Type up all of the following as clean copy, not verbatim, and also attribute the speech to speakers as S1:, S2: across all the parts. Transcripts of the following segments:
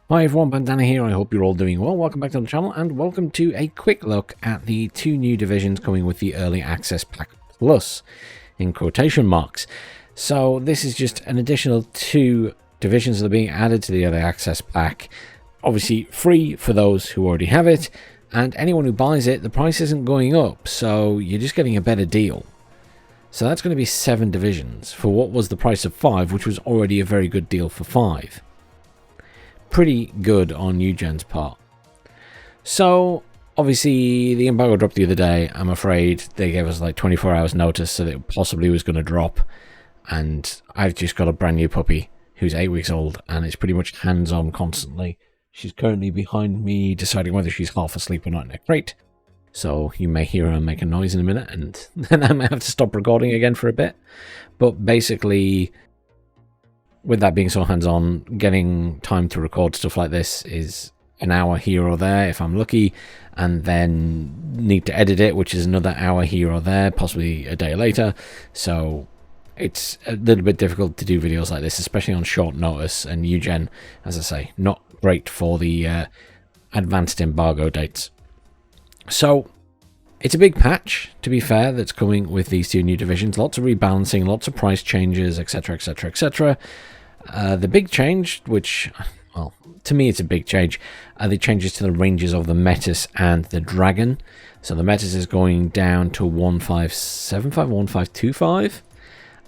S1: Hi everyone, Bandanner here. I hope you're all doing well. Welcome back to the channel and welcome to a quick look at the two new divisions coming with the Early Access Pack Plus in quotation marks. So this is just an additional two divisions that are being added to the Early Access Pack. Obviously free for those who already have it, and anyone who buys it, the price isn't going up, so you're just getting a better deal. So that's going to be 7 divisions for what was the price of 5, which was already a very good deal for 5. Pretty good on Eugen's part. So obviously the embargo dropped the other day. I'm afraid they gave us like 24 hours notice so that it possibly was going to drop, and I've just got a brand new puppy who's 8 weeks old and it's pretty much hands-on constantly. She's currently behind me deciding whether she's half asleep or not in a crate, so you may hear her make a noise in a minute and then I might have to stop recording again for a bit. But basically, with that being so hands-on, getting time to record stuff like this is an hour here or there if I'm lucky, and then need to edit it, which is another hour here or there, possibly a day later. So it's a little bit difficult to do videos like this, especially on short notice, and Eugen, as I say, not great for the advanced embargo dates. So it's a big patch, to be fair, that's coming with these two new divisions. Lots of rebalancing, lots of price changes, etc, etc, etc. The big change, which, well, to me it's a big change, are the changes to the ranges of the Metis and the Dragon. So the Metis is going down to 1575, 1525,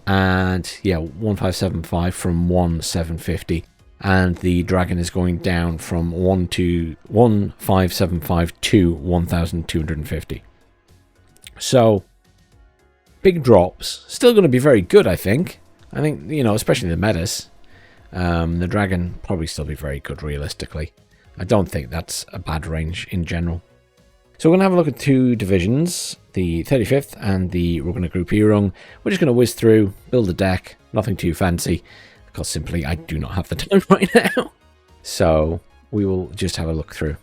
S1: and yeah, 1575 from 1750. And the Dragon is going down from 1575 to 1250. So big drops. Still going to be very good, I think. I think, you know, especially the Metis. The Dragon probably still be very good realistically. I don't think that's a bad range in general. So we're going to have a look at two divisions, the 35th and the Rügener Gruppierung. We're just going to whiz through, build a deck, nothing too fancy, because simply I do not have the time right now. So we will just have a look through.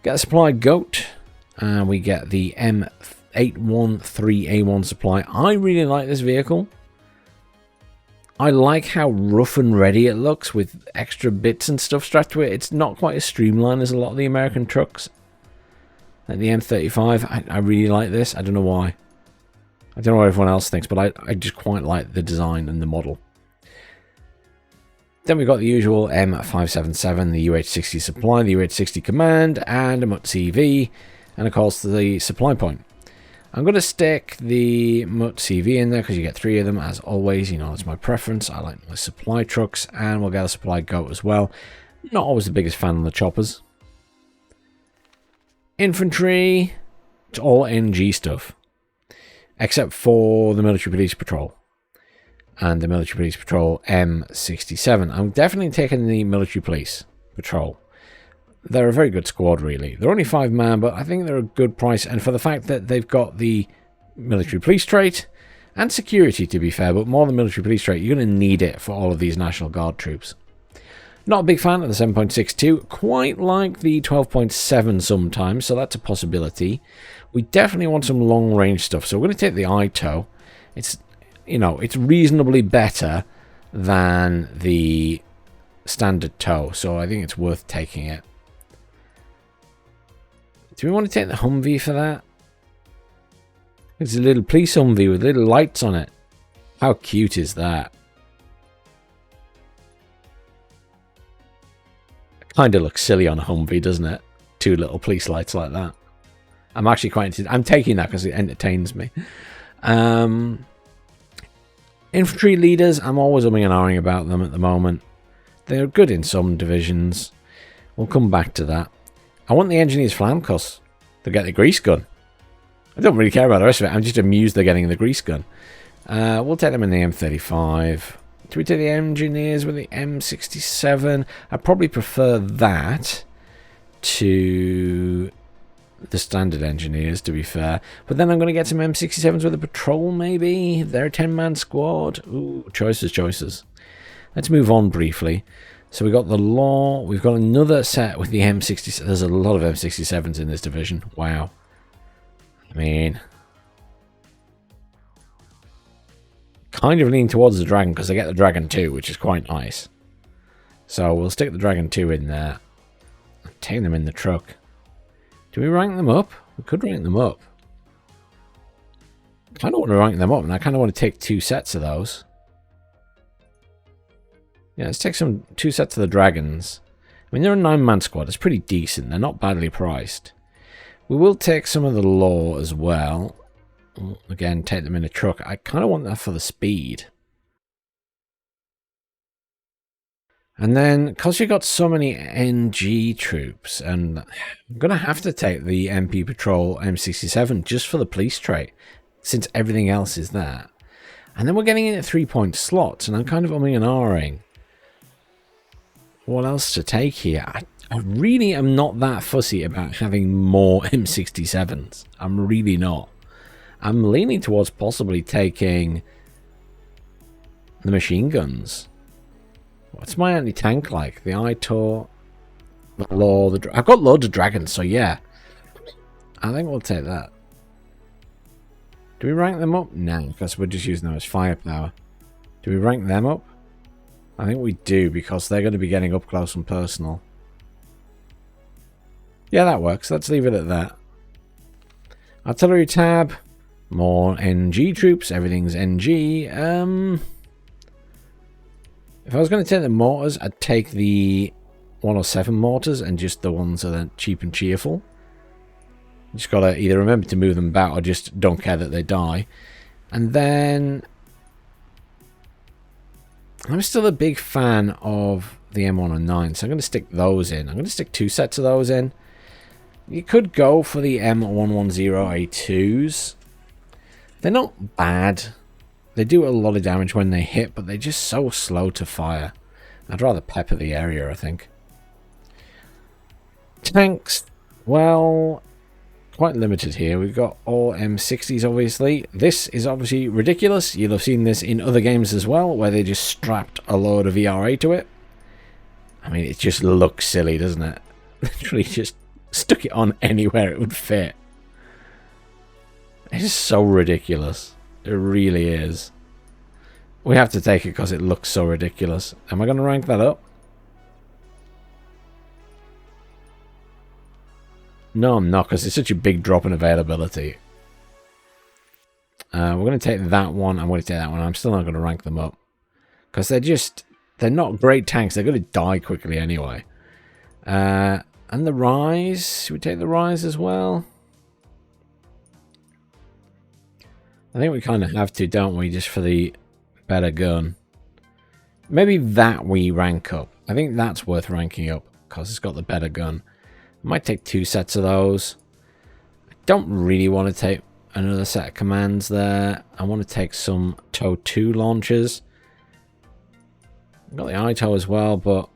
S1: Get a supply goat, and we get the M813A1 supply. I really like this vehicle. I like how rough and ready it looks with extra bits and stuff strapped to it. It's not quite as streamlined as a lot of the American trucks. Like the M35, I really like this. I don't know why. I don't know what everyone else thinks, but I just quite like the design and the model. Then we've got the usual M577, the UH-60 supply, the UH-60 command, and a MUT CV, and of course the supply point. I'm going to stick the MUT CV in there because you get 3 of them, as always. You know, that's my preference. I like my supply trucks, and we'll get a supply goat as well. Not always the biggest fan of the choppers. Infantry, it's all NG stuff, except for the military police patrol and the military police patrol M67. I'm definitely taking the military police patrol. They're a very good squad, really. They're only 5-man, but I think they're a good price. And for the fact that they've got the military police trait and security, to be fair, but more than military police trait, you're going to need it for all of these National Guard troops. Not a big fan of the 7.62. Quite like the 12.7 sometimes, so that's a possibility. We definitely want some long-range stuff, so we're going to take the ITO. It's, you know, it's reasonably better than the standard tow, so I think it's worth taking it. Do we want to take the Humvee for that? It's a little police Humvee with little lights on it. How cute is that? It kind of looks silly on a Humvee, doesn't it? 2 little police lights like that. I'm actually quite... I'm taking that because it entertains me. Infantry leaders, I'm always umming and ahhing about them at the moment. They're good in some divisions. We'll come back to that. I want the engineers flam because they get the grease gun. I don't really care about the rest of it. I'm just amused they're getting the grease gun. We'll take them in the M35. Do we take the engineers with the M67? I probably prefer that to the standard engineers, to be fair. But then I'm going to get some M67s with a patrol, maybe. They're a 10-man squad. Ooh, choices. Let's move on briefly. So we got the law. We've got another set with the M67. There's a lot of M67s in this division. Wow. I mean, kind of leaning towards the Dragon because I get the Dragon too, which is quite nice. So we'll stick the Dragon 2 in there. Take them in the truck. Do we rank them up? We could rank them up. I kind of want to rank them up, and I kind of want to take 2 sets of those. Yeah, let's take 2 sets of the Dragons. I mean, they're a 9-man squad. It's pretty decent. They're not badly priced. We will take some of the law as well. Again, take them in a truck. I kind of want that for the speed. And then, because you've got so many NG troops, and I'm going to have to take the MP Patrol M67 just for the police trait, since everything else is there. And then we're getting in at 3-point slots, and I'm kind of umming and ahhing what else to take here. I really am not that fussy about having more M67s. I'm really not. I'm leaning towards possibly taking the machine guns. What's my anti-tank like? The ITOR, the Law, I've got loads of dragons, so yeah. I think we'll take that. Do we rank them up? No, because we're just using them as firepower. Do we rank them up? I think we do, because they're going to be getting up close and personal. Yeah, that works. Let's leave it at that. Artillery tab. More NG troops. Everything's NG. If I was going to take the mortars, I'd take the 107 mortars and just the ones that are cheap and cheerful. You just got to either remember to move them back or just don't care that they die. And then I'm still a big fan of the M109, so I'm going to stick those in. I'm going to stick 2 sets of those in. You could go for the M110A2s. They're not bad. They do a lot of damage when they hit, but they're just so slow to fire. I'd rather pepper the area, I think. Tanks, well, quite limited here. We've got all M60s, obviously. This is obviously ridiculous. You'll have seen this in other games as well, where they just strapped a load of ERA to it. I mean, it just looks silly, doesn't it? Literally just stuck it on anywhere it would fit. It's so ridiculous. It really is. We have to take it because it looks so ridiculous. Am I going to rank that up? No, I'm not, because it's such a big drop in availability. We're going to take that one. I'm going to take that one. I'm still not going to rank them up. Because they're not great tanks. They're going to die quickly anyway. And the Rise. Should we take the Rise as well? I think we kind of have to, don't we? Just for the better gun. Maybe that we rank up. I think that's worth ranking up because it's got the better gun. I might take 2 sets of those. I don't really want to take another set of commands there. I want to take some TOW 2 launchers. I've got the ITOW as well, but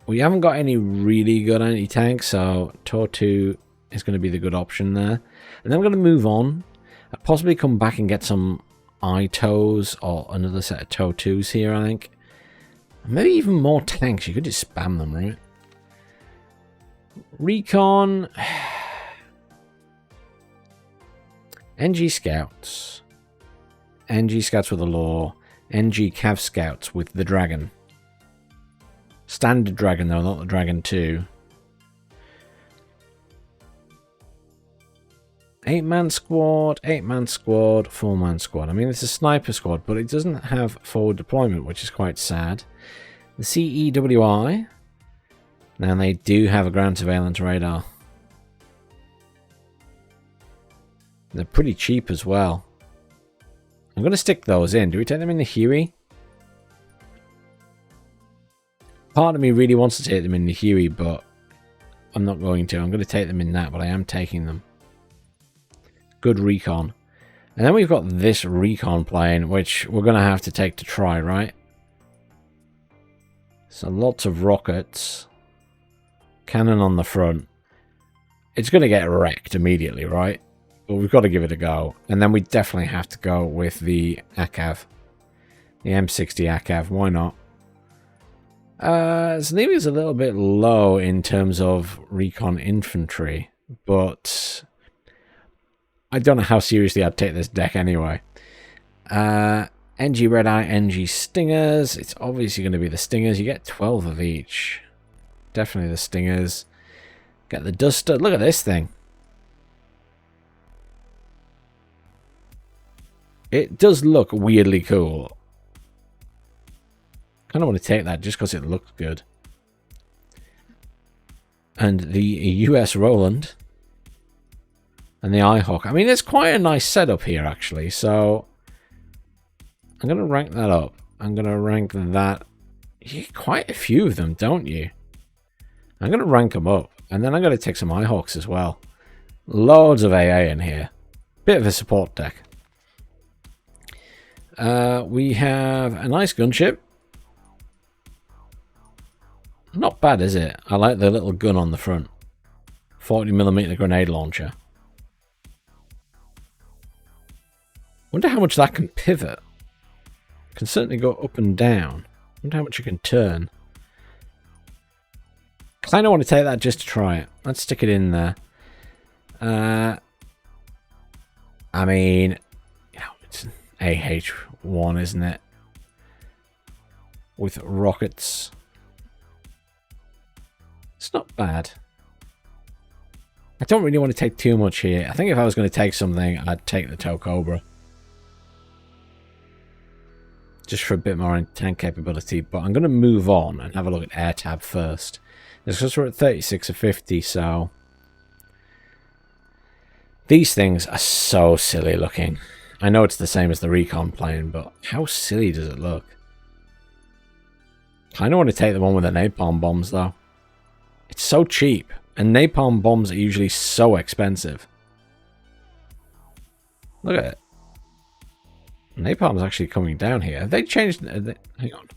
S1: we haven't got any really good anti-tanks, so TOW 2 is going to be the good option there. And then we're going to move on. I'll possibly come back and get some ITOWs or another set of TOW 2s here, I think. Maybe even more tanks. You could just spam them, right? Recon. NG Scouts. NG Scouts with the Law. NG Cav Scouts with the Dragon. Standard Dragon, though, not the Dragon 2. 8-man squad, 8-man squad, 4-man squad. I mean, it's a sniper squad, but it doesn't have forward deployment, which is quite sad. The CEWI. Now, they do have a ground surveillance radar. They're pretty cheap as well. I'm going to stick those in. Do we take them in the Huey? Part of me really wants to take them in the Huey, but I'm not going to. I'm going to take them in that, but I am taking them. Good recon. And then we've got this recon plane, which we're going to have to take to try, right? So lots of rockets. Cannon on the front. It's going to get wrecked immediately, right? But we've got to give it a go. And then we definitely have to go with the ACAV. The M60 ACAV. Why not? So maybe it's a little bit low in terms of recon infantry. But I don't know how seriously I'd take this deck anyway. NG Red Eye, NG Stingers. It's obviously going to be the Stingers. You get 12 of each. Definitely the Stingers. Get the Duster. Look at this thing. It does look weirdly cool. Kind of want to take that just because it looks good. And the US Roland. And the iHawk. I mean, it's quite a nice setup here, actually. So, I'm going to rank that up. I'm going to rank that. You get quite a few of them, don't you? I'm going to rank them up. And then I'm going to take some iHawks as well. Loads of AA in here. Bit of a support deck. We have a nice gunship. Not bad, is it? I like the little gun on the front. 40mm grenade launcher. Wonder how much that can pivot. Can certainly go up and down. Wonder how much you can turn. Kind of want to take that just to try it. Let's stick it in there. I mean, you know, it's an AH-1, isn't it? With rockets. It's not bad. I don't really want to take too much here. I think if I was going to take something, I'd take the Tow Cobra. Just for a bit more tank capability. But I'm going to move on and have a look at Air Tab first. Because we're at 36 of 50, so... These things are so silly looking. I know it's the same as the Recon plane, but how silly does it look? I kind of want to take the one with the napalm bombs, though. It's so cheap, and napalm bombs are usually so expensive. Look at it. Napalm's actually coming down here. Have they changed... hang on.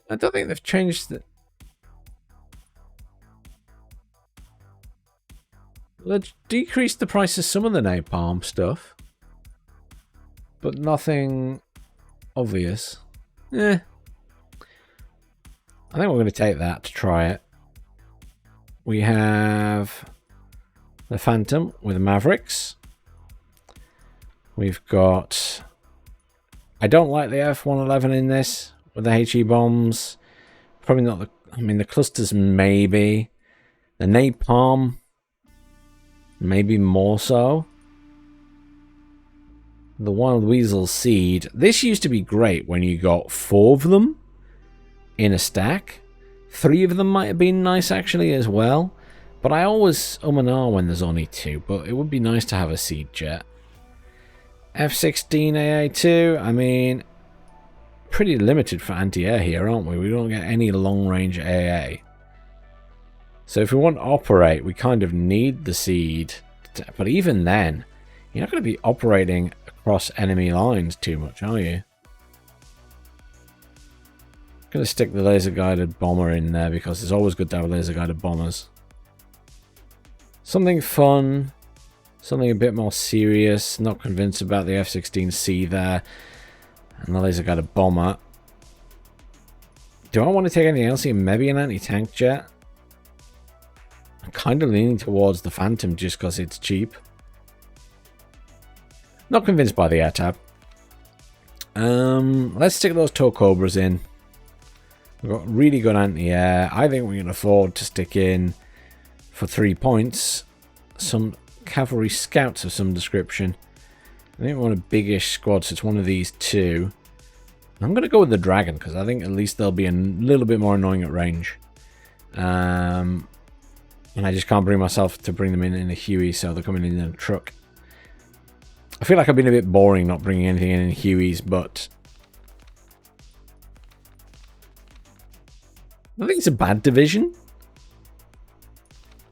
S1: I don't think they've changed the... Let's decrease the price of some of the napalm stuff. But nothing obvious. I think we're going to take that to try it. We have the Phantom with Mavericks. We've got... I don't like the F-111 in this with the HE bombs. Probably not the... I mean, the clusters maybe. The napalm maybe more so. The Wild Weasel Seed. This used to be great when you got 4 of them in a stack. 3 of them might have been nice actually as well. But I always and ah when there's only 2. But it would be nice to have a Seed jet. F-16 AA2. I mean, pretty limited for anti-air here, aren't we? We don't get any long-range AA. So if we want to operate, we kind of need the Seed. But even then, you're not going to be operating across enemy lines too much, are you? Going to stick the laser-guided bomber in there because it's always good to have laser-guided bombers. Something fun, something a bit more serious. Not convinced about the F-16C there. And the laser-guided bomber. Do I want to take anything else here? Maybe an anti-tank jet? I'm kind of leaning towards the Phantom just because it's cheap. Not convinced by the air tab. Let's stick those Tow Cobras in. We've got really good anti-air. I think we can afford to stick in, for 3 points, some cavalry scouts of some description. I think we want a biggish squad, so it's one of these 2. I'm going to go with the Dragon, because I think at least they'll be a little bit more annoying at range. And I just can't bring myself to bring them in a Huey, so they're coming in a truck. I feel like I've been a bit boring not bringing anything in Hueys, but... I don't think it's a bad division.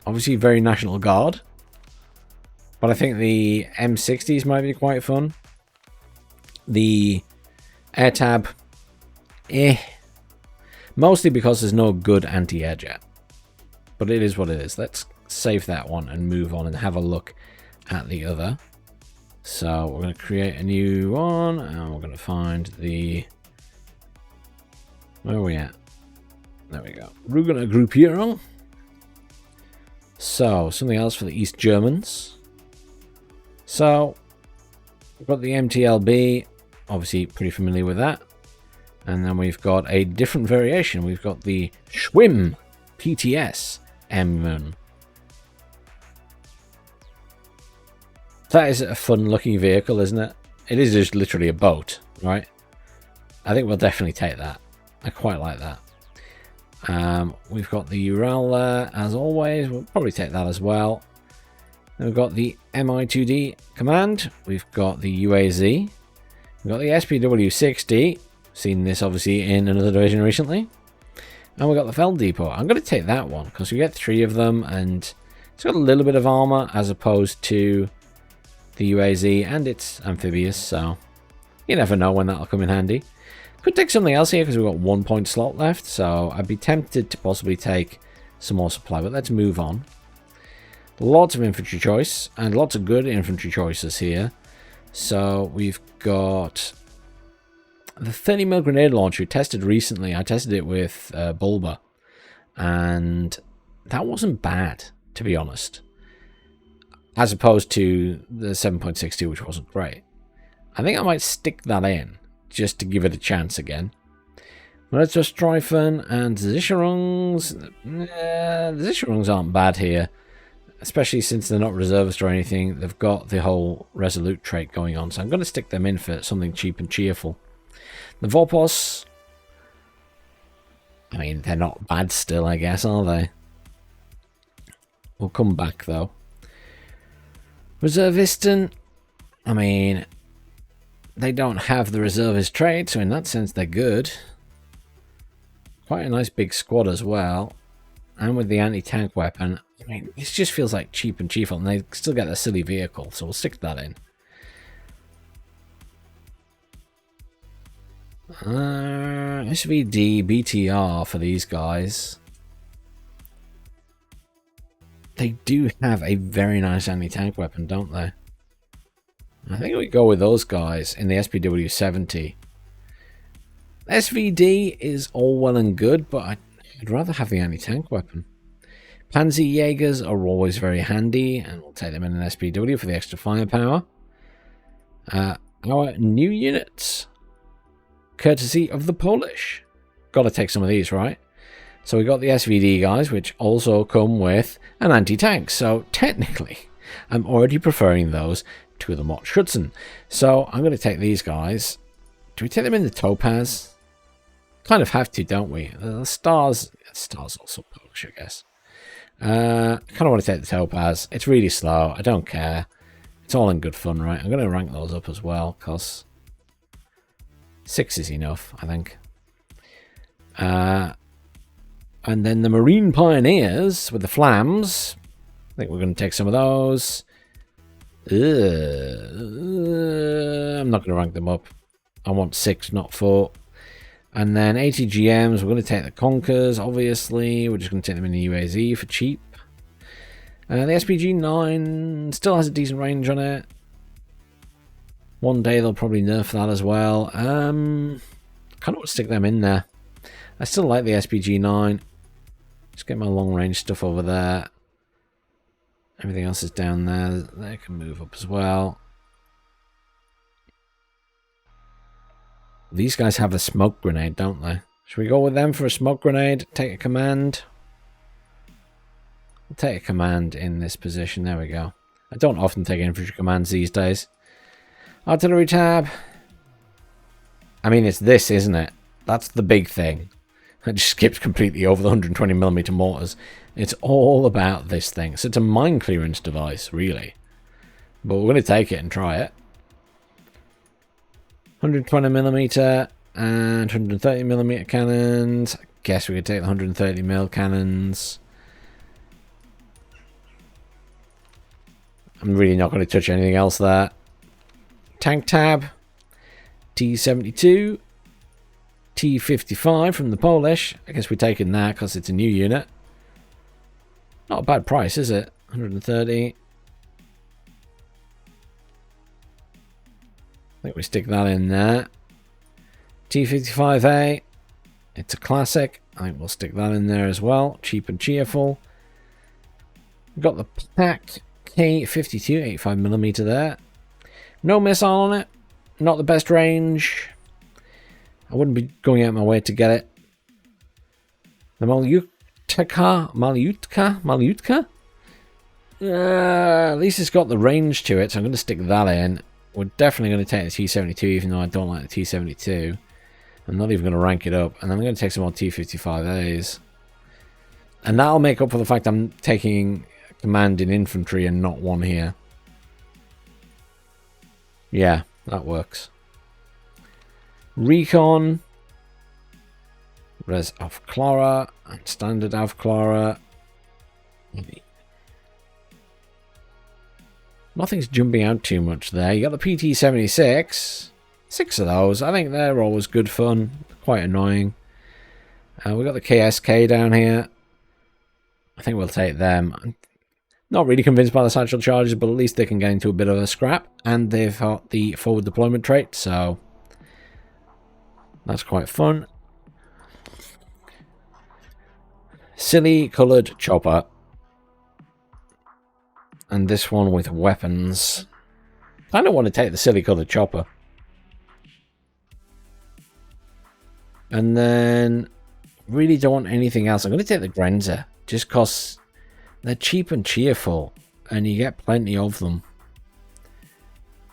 S1: Obviously very National Guard. But I think the M60s might be quite fun. The Air Tab... Mostly because there's no good anti-air jet. But it is what it is. Let's save that one and move on and have a look at the other. So we're going to create a new one and we're going to find the... Where are we at? There we go. Rügener Gruppierung. So, something else for the East Germans. So, we've got the MTLB, obviously pretty familiar with that. And then we've got a different variation. We've got the Schwimm PTS M1. That is a fun-looking vehicle, isn't it? It is just literally a boat, right? I think we'll definitely take that. I quite like that. We've got the Ural there, as always. We'll probably take that as well. Then we've got the MI2D command. We've got the UAZ. We've got the SPW60. Seen this, obviously, in another division recently. And we've got the Feld Depot. I'm going to take that one, because we get 3 of them, and it's got a little bit of armor, as opposed to the UAZ, and it's amphibious, so you never know when that'll come in handy. Could take something else here because we've got 1 point slot left, so I'd be tempted to possibly take some more supply, but let's move on. Lots of infantry choice, and lots of good infantry choices here. So we've got the 30mm grenade launcher tested recently. I tested it with Bulba, and that wasn't bad, to be honest. As opposed to the 7.62, which wasn't great. I think I might stick that in, just to give it a chance again. Let's just Streifen and Sicherungs. The Sicherungs aren't bad here. Especially since they're not reservist or anything. They've got the whole Resolute trait going on. So I'm going to stick them in for something cheap and cheerful. The Vorpos. I mean, they're not bad still, I guess, are they? We'll come back, though. Reservisten, I mean, they don't have the reservist trade, so in that sense they're good. Quite a nice big squad as well. And with the anti-tank weapon, I mean, it just feels like cheap and cheerful, and they still get their silly vehicle, so we'll stick that in. SVD, BTR for these guys. They do have a very nice anti-tank weapon, don't they? I think we go with those guys in the SPW-70. SVD is all well and good, but I'd rather have the anti-tank weapon. Panzer Jaegers are always very handy, and we'll take them in an SPW for the extra firepower. Our new units, courtesy of the Polish. Got to take some of these, right? So we got the SVD guys, which also come with an anti-tank. So technically, I'm already preferring those to the Mott-Schutzen. So I'm going to take these guys. Do we take them in the Topaz? Kind of have to, don't we? The Stars also Polish, I guess. I kind of want to take the Topaz. It's really slow. I don't care. It's all in good fun, right? I'm going to rank those up as well, because 6 is enough, I think. And then the Marine Pioneers with the Flams. I think we're going to take some of those. I'm not going to rank them up. I want 6, not 4. And then ATGMs, we're going to take the Conkers, obviously. We're just going to take them in the UAZ for cheap. The SPG-9 still has a decent range on it. One day they'll probably nerf that as well. Kind of want to stick them in there. I still like the SPG-9. Just get my long range stuff over there. Everything else is down there. They can move up as well. These guys have a smoke grenade, don't they? Should we go with them for a smoke grenade? Take a command. We'll take a command in this position. There we go. I don't often take infantry commands these days. Artillery tab. I mean, it's this, isn't it? That's the big thing. I just skipped completely over the 120mm mortars. It's all about this thing. So it's a mine clearance device, really. But we're going to take it and try it. 120mm and 130mm cannons. I guess we could take the 130mm cannons. I'm really not going to touch anything else there. Tank tab. T72. T55 from the Polish. I guess we're taking that because it's a new unit. Not a bad price, is it? 130. I think we stick that in there. T55A. It's a classic. I think we'll stick that in there as well. Cheap and cheerful. We've got the Pact K52 85mm there. No missile on it. Not the best range. I wouldn't be going out of my way to get it. The Malyutka? At least it's got the range to it, so I'm going to stick that in. We're definitely going to take the T-72, even though I don't like the T-72. I'm not even going to rank it up. And then I'm going to take some more T-55As. And that'll make up for the fact I'm taking command in infantry and not one here. Yeah, that works. Recon. Res Avklara and Standard Avklara. Nothing's jumping out too much there. You got the PT-76. 6 of those. I think they're always good fun. Quite annoying. We got the KSK down here. I think we'll take them. I'm not really convinced by the satchel charges, but at least they can get into a bit of a scrap. And they've got the forward deployment trait, so that's quite fun. Silly coloured chopper. And this one with weapons. I don't want to take the silly coloured chopper. And then really don't want anything else. I'm going to take the Grenzer. Just because they're cheap and cheerful. And you get plenty of them.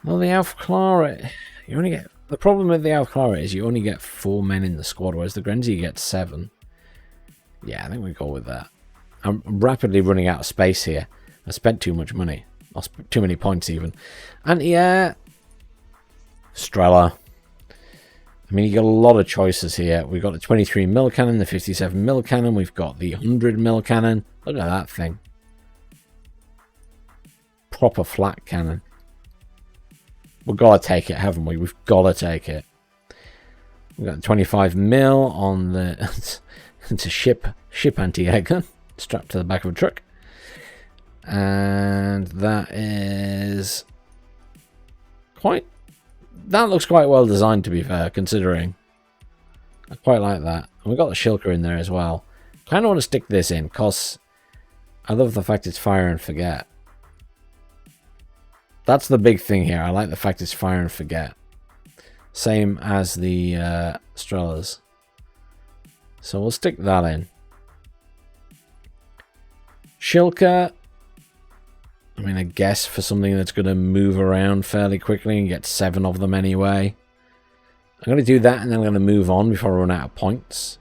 S1: Well, the Avklara, you only get... The problem with the Avklara is you only get 4 men in the squad. Whereas the Grenzer you get 7. Yeah, I think we go with that. I'm rapidly running out of space here. I spent too much money. Or too many points even. Anti-air. Strela. I mean, you got a lot of choices here. We've got the 23mm cannon, the 57mm cannon. We've got the 100mm cannon. Look at that thing. Proper flat cannon. We've got to take it, haven't we? We've got to take it. We've got 25mm on the... it's a ship anti-air gun. Strapped to the back of a truck. And that is quite... That looks quite well designed, to be fair, considering. I quite like that. And we've got the Shilker in there as well. Kind of want to stick this in, because I love the fact it's fire and forget. That's the big thing here. I like the fact it's fire and forget. Same as the Strelas. So we'll stick that in. Shilker. I mean, I guess for something that's going to move around fairly quickly and get 7 of them anyway. I'm going to do that and then I'm going to move on before I run out of points.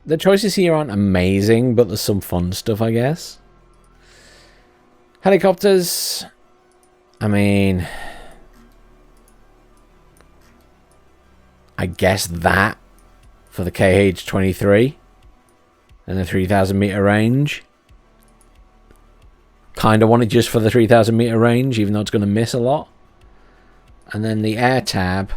S1: The choices here aren't amazing, but there's some fun stuff, I guess. Helicopters. I mean, I guess that for the KH-23 and the 3,000 meter range. Kind of want it just for the 3,000 meter range, even though it's going to miss a lot. And then the air tab.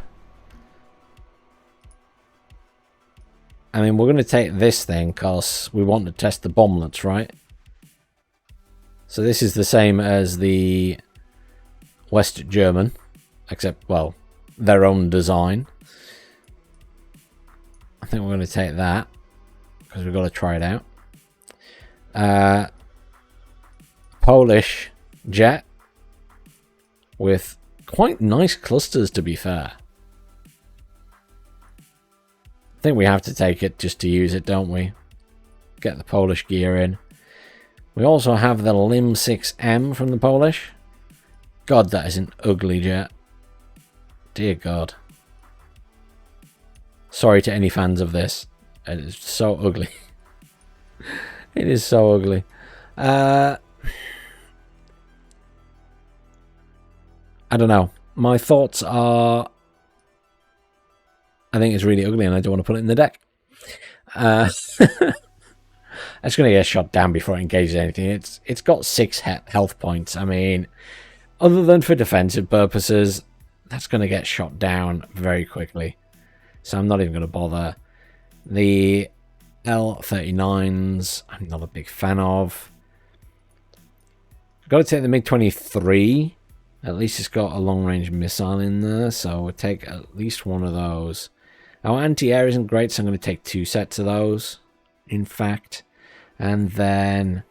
S1: I mean, we're going to take this thing because we want to test the bomblets, right? So this is the same as the West German, except, well, their own design. I think we're going to take that because we've got to try it out. Polish jet with quite nice clusters, to be fair. I think we have to take it just to use it, don't we? Get the Polish gear in. We also have the Lim 6M from the Polish. God, that is an ugly jet. Dear God. Sorry to any fans of this. It is so ugly. It is so ugly. I don't know. My thoughts are... I think it's really ugly and I don't want to put it in the deck. It's going to get shot down before it engages anything. It's got 6 health points. I mean, other than for defensive purposes, that's going to get shot down very quickly. So I'm not even going to bother. The L-39s, I'm not a big fan of. Got to take the MiG-23. At least it's got a long-range missile in there, so we'll take at least one of those. Our anti-air isn't great, so I'm going to take 2 sets of those, in fact. And then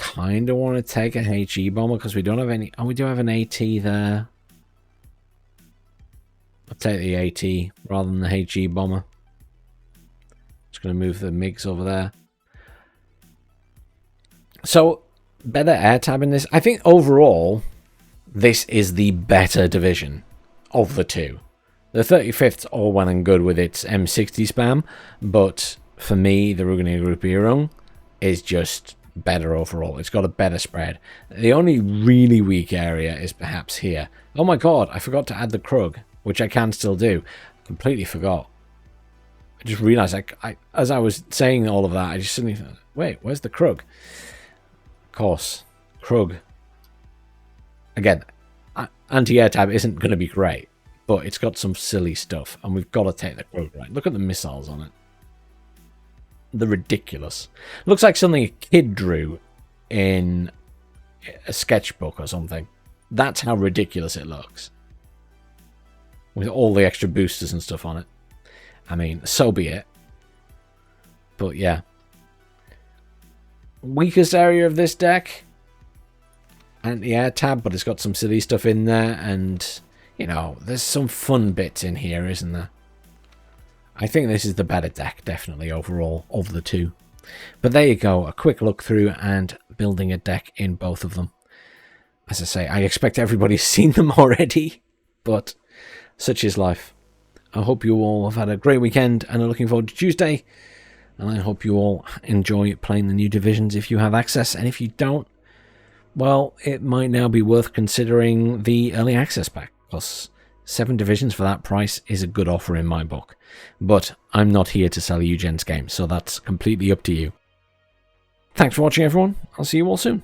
S1: kind of want to take a HE bomber because we don't have any. Oh, we do have an AT there. I'll take the AT rather than the HE bomber. Just going to move the MiGs over there. So, better air tab in this. I think overall, this is the better division of the two. The 35th's all well and good with its M60 spam, but for me, the Rügener Gruppierung is just better overall. It's got a better spread. The only really weak area is perhaps here. Oh my god, I forgot to add the Krug, which I can still do. Completely forgot. I just realized, as I was saying all of that, I just suddenly thought, wait, where's the Krug? Of course, Krug. Again, anti-air tab isn't going to be great, but it's got some silly stuff, and we've got to take the Krug, right? Look at the missiles on it. They're ridiculous. Looks like something a kid drew in a sketchbook or something. That's how ridiculous it looks. With all the extra boosters and stuff on it. I mean, so be it. But yeah. Weakest area of this deck, anti-air tab, but it's got some silly stuff in there, and you know, there's some fun bits in here, isn't there? I think this is the better deck, definitely, overall, of the two. But there you go, a quick look through and building a deck in both of them. As I say, I expect everybody's seen them already, but such is life. I hope you all have had a great weekend and are looking forward to Tuesday. And I hope you all enjoy playing the new divisions if you have access. And if you don't, well, it might now be worth considering the early access pack. Plus, 7 divisions for that price is a good offer in my book. But I'm not here to sell you gents games, so that's completely up to you. Thanks for watching, everyone. I'll see you all soon.